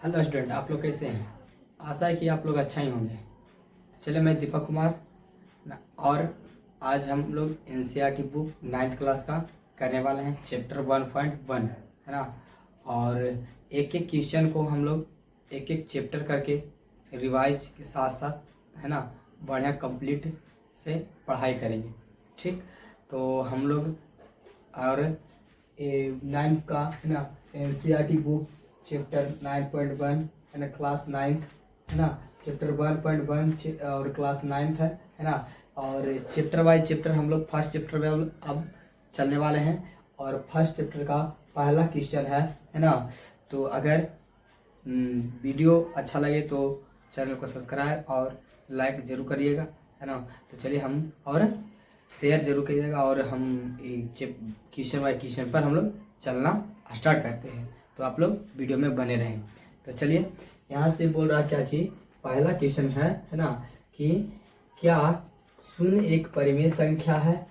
Hello student, आप लोग कैसे हैं। आशा है कि आप लोग अच्छा ही होंगे। चलिए, मैं दीपक कुमार और आज हम लोग एनसीईआरटी बुक 9th क्लास का करने वाले हैं। चैप्टर 1.1 है ना। और एक एक क्वेश्चन को हम लोग एक एक चैप्टर करके रिवाइज के साथ साथ है ना बढ़िया कंप्लीट से पढ़ाई करेंगे। ठीक, तो हम लोग और 9th का है ना एनसीईआरटी बुक चैप्टर 9.1 है ना, क्लास 9th है ना। चैप्टर 1.1 और क्लास 9th है ना। और चैप्टर वाइज चैप्टर हम लोग फर्स्ट चैप्टर में अब चलने वाले हैं। और फर्स्ट चैप्टर का पहला क्वेश्चन है ना। तो अगर वीडियो अच्छा लगे तो चैनल को सब्सक्राइब और लाइक जरूर करिएगा, है ना। तो चलिए हम और शेयर जरूर करिएगा और हम क्वेश्चन बाय क्वेश्चन पर हम लोग चलना स्टार्ट करते हैं। तो आप लोग वीडियो में बने रहें। तो चलिए, यहाँ से बोल रहा क्या चीज़, पहला क्वेश्चन है ना कि क्या शून्य एक परिमेय संख्या है,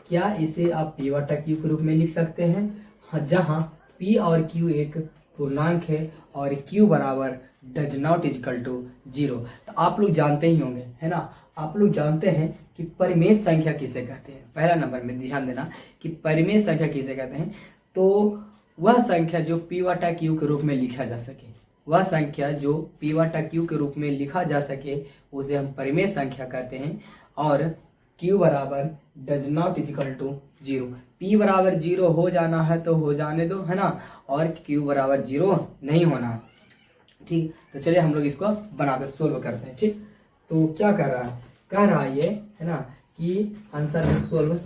क्या इसे आप p बटा q के रूप में लिख सकते हैं। हाँ, जहाँ p और q एक पूर्णांक है और q बराबर डज नॉट इजकल टू 0। तो आप लोग जानते ही होंगे, है ना। आप लोग जानते हैं कि परिमेय संख्या किसे कहते हैं। पहला नंबर में ध्यान देना कि परिमेय संख्या किसे कहते हैं। तो वह संख्या जो p बटा q के रूप में लिखा जा सके, वह संख्या जो p बटा q के रूप में लिखा जा सके उसे हम परिमेय संख्या कहते हैं। और q बराबर does not equal to 0। p बराबर 0 हो जाना है तो हो जाने दो, है ना। और q बराबर 0 नहीं होना है। ठीक, तो चलिए हम लोग इसको बनाते सोल्व करते हैं। ठीक, तो क्या कर रहा है, कह रहा है ये है ना कि आंसर में सोल्व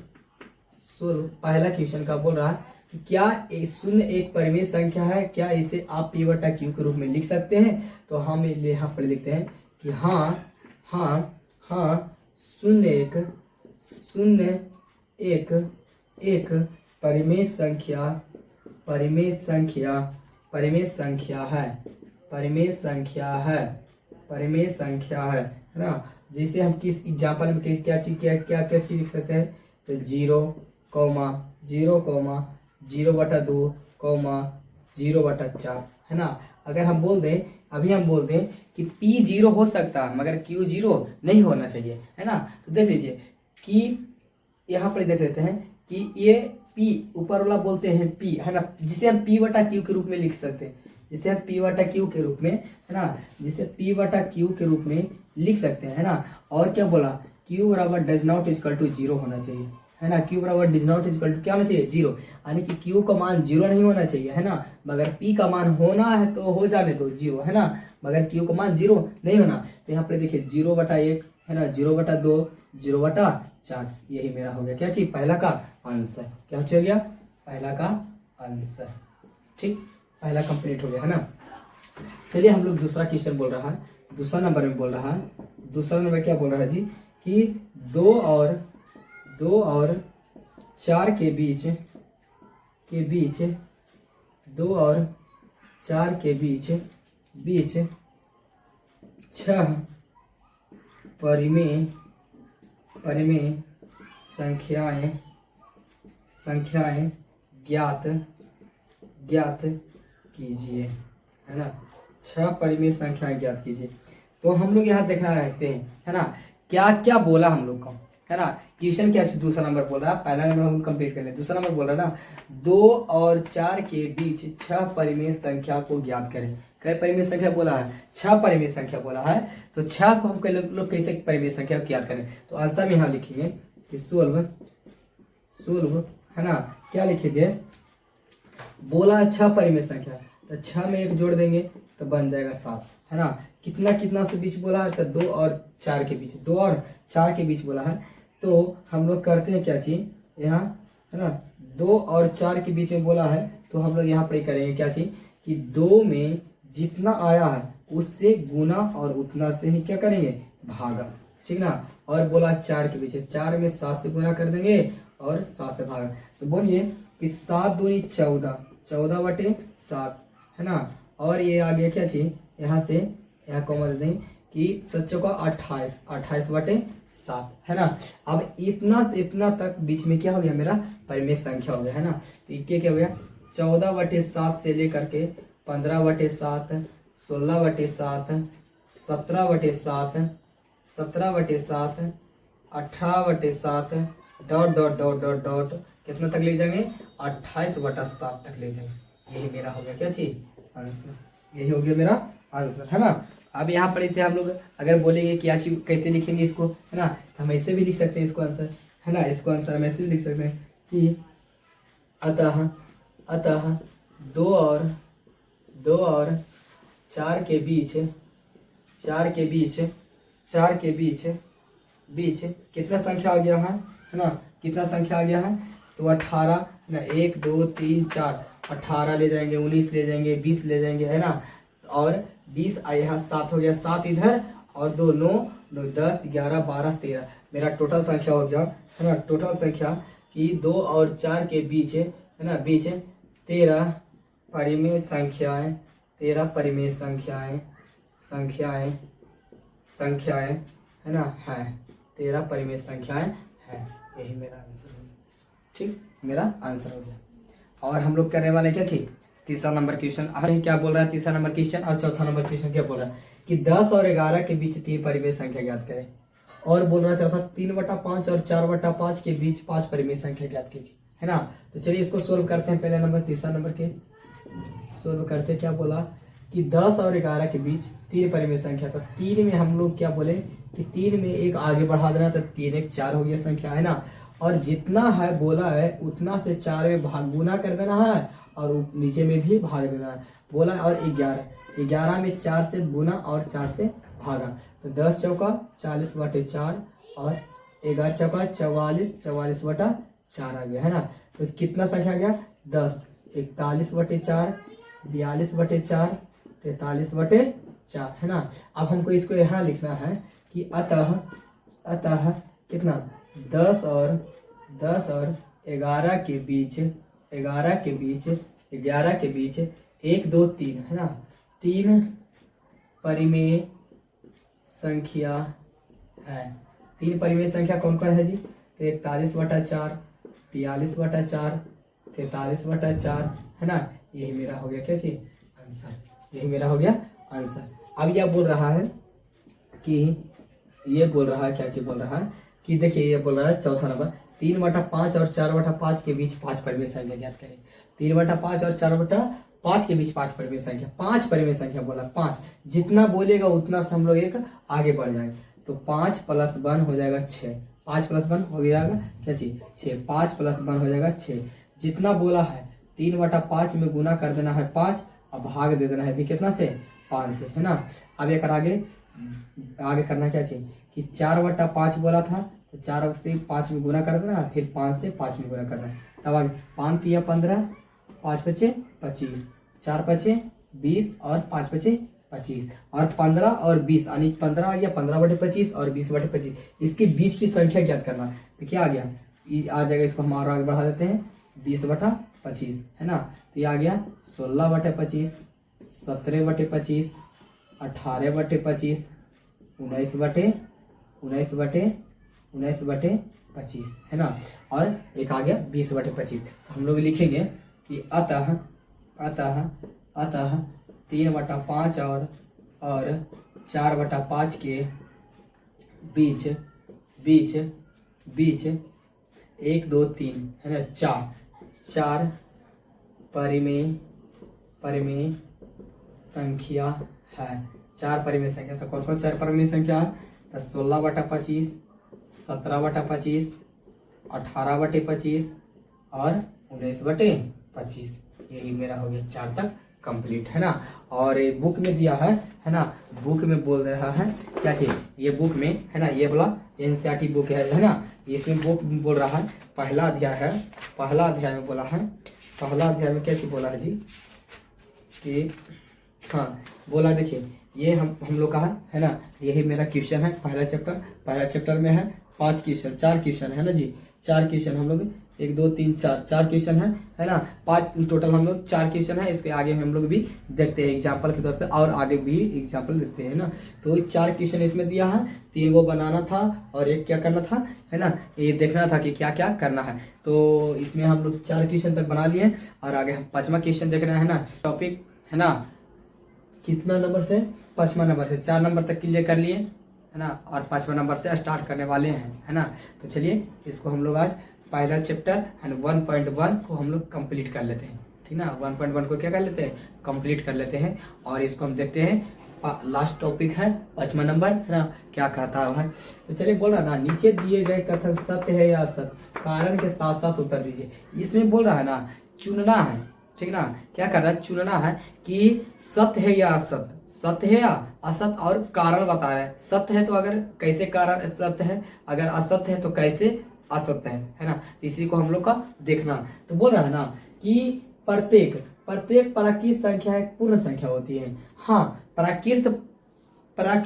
पहला क्वेश्चन का बोल रहा है कि क्या शून्य एक परिमेय संख्या है, क्या इसे आप p बटा q के रूप में लिख सकते हैं। तो हम यहाँ पर लिखते हैं कि हाँ हाँ हाँ, शून्य एक परिमेय संख्या है ना। जैसे हम किस एग्जाम्पल में क्या चीज लिख सकते हैं। तो 0,0,0/2, 0/4 है ना। अगर हम बोल दें, अभी हम बोल दें कि p 0 हो सकता है मगर q 0 नहीं होना चाहिए, है ना। तो देख लीजिए कि यहाँ पर देख लेते हैं कि ये p ऊपर वाला बोलते हैं p, है ना, जिसे हम p बटा q के रूप में लिख सकते हैं। जिसे हम p बटा q के रूप में, है ना, जिसे p बटा q के रूप में लिख सकते हैं, है ना। और क्या बोला, q बराबर डज नॉट इजकल टू 0 होना चाहिए, है ना। q बराबर डज नॉट इजकल टू क्या होना चाहिए, 0। यानी कि q का मान 0 नहीं होना चाहिए, है ना। मगर p का मान होना है तो हो जाने दो 0, है ना। मगर q का मान 0 नहीं होना। तो यहाँ पे देखिए 0/1 है ना, 0/2, 0/4, यही मेरा हो गया क्या चीज, पहला का आंसर। क्या हो गया, पहला का आंसर। ठीक, पहला कंप्लीट हो गया, है ना। चलिए हम लोग दूसरा क्वेश्चन बोल रहा है, दूसरा नंबर में बोल रहा है। दूसरा नंबर क्या बोल रहा है जी कि 2 और 4 के बीच 2 और 4 के बीच 6 परिमेय संख्याएं ज्ञात कीजिए, है ना। 6 परिमेय संख्याएं ज्ञात कीजिए। तो हम लोग यहाँ देखना रखते हैं, है ना, क्या क्या बोला हम लोग को, है ना। क्वेश्चन क्या दूसरा नंबर बोल रहा है, पहला नंबर हम कंप्लीट कर लें। दूसरा नंबर बोल रहा है ना 2 और 4 के बीच 6 परिमेय संख्या को ज्ञात करें। कई परिमेय संख्या बोला है, 6 परिमेय संख्या बोला है। तो 6 को हम लोग कैसे परिमेय संख्या को ज्ञात करें। तो आंसर में यहाँ लिखेंगे कि सोल्व, है ना। क्या लिखेंगे, बोला है 6 परिमेय संख्या, तो 6 में 1 जोड़ देंगे तो बन जाएगा 7, है ना। कितना से बीच बोला है, तो 2 और 4 के बीच, 2 और 4 के बीच बोला है। तो हम लोग करते हैं क्या चीज यहाँ, है ना, 2 और 4 के बीच में बोला है तो हम लोग यहाँ पर करेंगे क्या चीज कि 2 में जितना आया है उससे गुना और उतना से ही क्या करेंगे, भागा, ठीक ना। और बोला 4 के बीच, 4 में 7 से गुना कर देंगे और 7 से भागा। तो बोलिए कि 7 दूनी 14, 14/7, है ना। और ये आ गया क्या चीज, यहाँ से यहाँ कॉमा दे देंगे कि 7 का 28, 28/7, है ना। अब इतना से इतना तक बीच में क्या हो गया, मेरा परिमेय संख्या हो गया, है ना। तो क्या हो गया, 14/7 से लेकर के 15/7, 16/7, 17/7, 17/7, 18/7, dot dot dot dot dot कितना तक ले जाएंगे 28/7 तक ले जाएंगे। यही मेरा हो गया क्या चीज आंसर, यही हो गया मेरा आंसर है ना। अब यहाँ पर इसे हम लोग अगर बोलेंगे कि आज कैसे लिखेंगे इसको है ना, तो हम ऐसे भी लिख सकते हैं इसको आंसर है ना। इसको आंसर हम ऐसे भी लिख सकते हैं कि अतः अतः 2 और 4 के बीच 4 के बीच 4 के बीच बीच कितना संख्या आ गया है ना, कितना संख्या आ गया है तो 18 ना, 1 2 3 4, 18 ले जाएंगे, 19 ले जाएंगे, 20 ले जाएंगे है ना। और 20 यहाँ 7 हो गया, 7 इधर और 2 9 9 10 11 12 13 मेरा टोटल संख्या हो गया है ना। टोटल संख्या कि 2 और 4 के बीच है ना, बीच 13 परिमेय संख्याएं, 13 परिमेय संख्याएं संख्याएं संख्याएं है ना है, 13 परिमेय संख्याएं हैं। यही मेरा आंसर हो गया, ठीक मेरा आंसर हो गया। और हम लोग करने वाले क्या चीज तीसरा नंबर क्वेश्चन। अब क्या बोल रहा है तीसरा नंबर क्वेश्चन, और चौथा नंबर क्वेश्चन क्या बोल रहा है कि 10 और 11 के बीच 3 परिमेय संख्या ज्ञात करें। और बोल रहा है चौथा 3/5 और 4/5 के बीच 5 परिमेय संख्या ज्ञात कीजिए है ना। तो चलिए इसको सोल्व करते हैं। पहले नंबर तीसरा नंबर के सोल्व करते, क्या बोला कि 10 और 11 के बीच 3 परिमेय संख्या। तो 3 में हम लोग क्या बोले कि 3 में एक आगे बढ़ा देना, तो 3 1 4 हो गया संख्या है ना। और जितना है बोला है उतना से 4 में भाग गुना कर देना है और नीचे में भी भाग देना है बोला है। और 11 में 4 से गुना और 4 से भागा, तो 10 चौका 40/4 और 11 चौका 44, 44/4 आ गया है ना। तो कितना संख्या आ गया 10, 41/4, 42/4, 43/4 है ना। अब हमको इसको यहाँ लिखना है कि अतः अतः कितना 10 और 11 के बीच 11 के बीच 1 2 3 है ना, 3 परिमेय संख्या है। 3 परिमेय संख्या कौन कौन है जी, तो 41/4, 42/4, 43/4 है ना। यही मेरा हो गया क्या चीज आंसर, यही मेरा हो गया आंसर। अब यह बोल रहा है कि ये बोल रहा है क्या चीज बोल रहा है कि देखिए ये बोल रहा है चौथा नंबर 3/5 और 4/5 के बीच 5 परिमेय संख्या ज्ञात करें। 3/5 और 4/5 के बीच 5 परिमेय संख्या, 5 परिमेय संख्या बोला 5, जितना बोलेगा उतना से हम लोग एक आगे बढ़ जाएंगे। तो 5 + 1 हो जाएगा 6, 5 + 1 हो जाएगा क्या चीज 6, 5 + 1 हो जाएगा 6। जितना बोला है 3/5 में गुना कर देना है 5 और भाग दे देना है भी कितना से 5 से है ना। अब एक आगे करना क्या चाहिए कि 4/5 बोला था, तो 4 से 5 में गुना कर देना, फिर 5 से 5 में गुना करना है। तब आगे 5 × 15, 5 × 5 25, 4 × 5 20 और 5 × 5 25 और 15 और 20 यानी 15 आ गया 15/25 और 20/25, इसके बीच की संख्या ज्ञात करना। तो क्या आ गया आ जाएगा, इसको हम और आगे बढ़ा देते हैं 20/25 है ना। तो ये आ गया 16/25, 17/25, 18/25, 19/25 है ना। और एक आ गया 20/25। तो हम लोग लिखेंगे कि अतः 3/5 और 4/5 के बीच 1 2 3 है ना 4 परिमेय संख्या है। 4 परिमेय संख्या, तो कौन कौन 4 परिमेय संख्या है, तो 16/25, 17/25, 18/25 और 19/25। यही मेरा हो गया 4 तक कंप्लीट है ना। और ये बुक में दिया है ना, बुक में बोल रहा है क्या चीज, ये बुक में है ना, ये बोला एनसीईआरटी बुक है ना। इसमें बुक बोल रहा है पहला अध्याय है, पहला अध्याय में बोला है, पहला अध्याय में क्या चीज बोला है जी कि हाँ बोला देखिए ये हम लोग का है ना, यही मेरा क्वेश्चन है पहला चैप्टर में है 5 क्वेश्चन 4 क्वेश्चन है ना जी, 4 क्वेश्चन हम लोग 1 2 3 4 क्वेश्चन है ना, 5 टोटल हम लोग 4 क्वेश्चन है। इसके आगे हम लोग भी देखते हैं एग्जाम्पल के तौर पे, और आगे भी एग्जाम्पल देखते हैं ना। तो 4 क्वेश्चन इसमें दिया है, 3 को बनाना था और 1 क्या करना था है ना, ये देखना था कि क्या क्या करना है। तो इसमें हम लोग 4 क्वेश्चन तक बना लिए और आगे हम 5वां क्वेश्चन देख रहे हैं ना। टॉपिक है ना कितना नंबर से? 5वां नंबर से। 4 नंबर तक क्लियर कर लिए है ना, और 5वां नंबर से स्टार्ट करने वाले हैं, है ना। तो चलिए इसको हम लोग आज पहला चैप्टर एंड 1.1 को हम लोग कंप्लीट कर लेते हैं, ठीक ना। 1.1 को क्या कर लेते हैं? कंप्लीट कर लेते हैं, और इसको हम देखते हैं। लास्ट टॉपिक है 5वां नंबर, है ना, क्या कहता है। तो चलिए बोल रहा ना, नीचे दिए गए कथन सत्य है या असत्य, कारण के साथ साथ उत्तर दीजिए। इसमें बोल रहा है ना, चुनना है, ठीक ना। क्या कर रहा है? चुनना है कि सत्य है या असत्य, सत्य है या असत्य, और कारण बता रहा है। सत्य है तो अगर कैसे कारण सत्य है, अगर असत्य है तो कैसे असत्य है ना। इसी को हम लोग का देखना। तो बोल रहा है ना कि प्रत्येक प्राकृत संख्या एक पूर्ण संख्या होती है। हाँ, प्राकृत है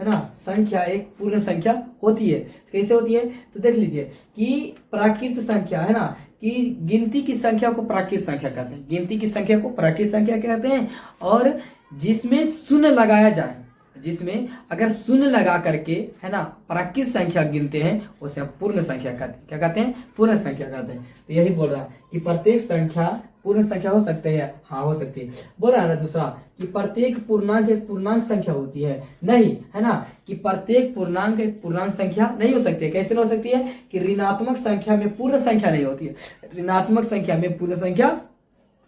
ना संख्या एक पूर्ण संख्या होती है। कैसे होती है? तो देख लीजिए कि प्राकृत संख्या है ना, कि गिनती की संख्या को प्राकृत संख्या कहते हैं, गिनती की संख्या को प्राकृत संख्या कहते हैं। और जिसमें शून्य लगाया जाए, जिसमें अगर शून्य लगा करके है ना प्राकृत संख्या गिनते हैं, उसे हम पूर्ण संख्या कहते हैं। क्या कहते हैं? पूर्ण संख्या कहते हैं। तो यही बोल रहा है कि प्रत्येक संख्या पूर्ण संख्या हो सकती है। हाँ, हो सकती है। बोल रहा है ना दूसरा कि प्रत्येक पूर्णांक एक पूर्णांक संख्या होती है। नहीं, है ना, कि प्रत्येक पूर्णांक एक पूर्णांक संख्या नहीं हो सकती है। कैसे नहीं हो सकती है? कि ऋणात्मक संख्या में पूर्ण संख्या नहीं होती है, ऋणात्मक संख्या में पूर्ण संख्या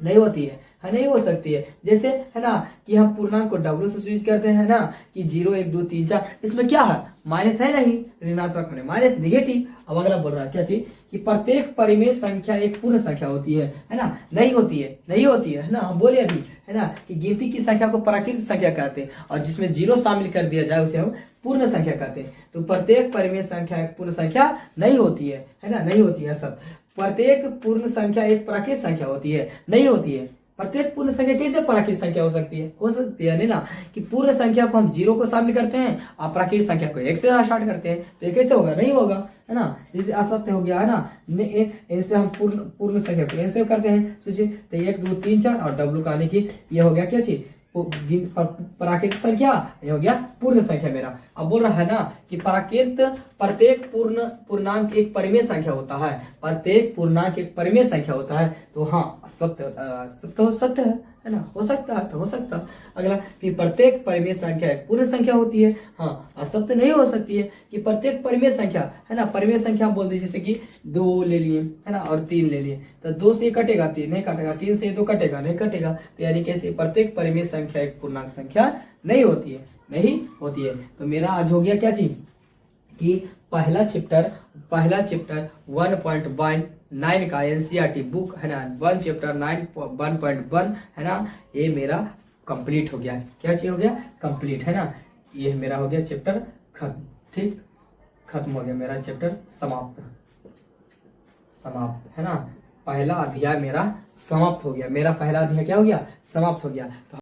नहीं होती है, नहीं हो सकती है। जैसे है ना कि हम पूर्णांक को डब्ल्यू से सूचित करते हैं ना, कि 0 1 2 3 4, इसमें क्या है? माइनस है नहीं, ऋणात्मक होने माइनस, निगेटिव। अब अगला बोल रहा है क्या चीज? कि प्रत्येक परिमेय संख्या एक पूर्ण संख्या होती है ना। नहीं होती है, नहीं होती है ना। हम बोले अभी है ना कि गिनती की संख्या को प्राकृत संख्या कहते हैं, और जिसमें 0 शामिल कर दिया जाए उसे हम पूर्ण संख्या कहते हैं। तो प्रत्येक परिमेय संख्या एक पूर्ण संख्या नहीं होती है ना, नहीं होती है सब। प्रत्येक पूर्ण संख्या एक प्राकृत संख्या होती है, नहीं होती है। प्रत्येक पूर्ण संख्या कैसे प्राकृत संख्या हो सकती है? हो सकती है नहीं ना, कि पूर्ण संख्या को हम 0 को शामिल करते हैं और प्राकृत संख्या को 1 से स्टार्ट करते हैं, तो ये कैसे होगा? नहीं होगा, है ना। जैसे असत्य हो गया है ना, इनसे हम पूर्ण संख्या को इनसे करते हैं सोचिए। तो 1 2 3 4 और डब्ल्यू का आने की ये हो गया क्या चीज? प्राकृत संख्या, ये हो गया पूर्ण संख्या मेरा। अब बोल रहा है ना कि प्रत्येक पूर्णांक एक परिमेय संख्या होता है, प्रत्येक पूर्णांक एक परिमेय संख्या होता है। तो हाँ, सत्य हो सकता है ना, हो सकता है तो हो सकता। अगला कि प्रत्येक परिमेय संख्या एक पूर्ण संख्या होती है। हाँ, असत्य नहीं हो सकती है कि प्रत्येक परिमेय संख्या है ना, परिमेय संख्या बोल दीजिए, जैसे कि 2 ले लिए है ना, और 3 ले लिए, तो 2 से कटेगा 3 नहीं कटेगा, 3 से 2 कटेगा नहीं कटेगा। तो यानी कैसे? प्रत्येक परिमेय संख्या एक पूर्णांक संख्या नहीं होती है, नहीं होती है। तो मेरा आज हो गया क्या चीज? कि पहला चैप्टर 1.9 का एनसीईआरटी बुक है ना, 1 चैप्टर 1.1 है ना, ये मेरा कंप्लीट हो गया। क्या चीज हो गया? कंप्लीट, है ना। ये मेरा हो गया चैप्टर खत्म, ठीक, खत्म हो गया मेरा चैप्टर, समाप्त है ना। पहला अध्याय मेरा समाप्त हो गया, मेरा पहला अध्याय क्या हो गया? समाप्त हो गया। तो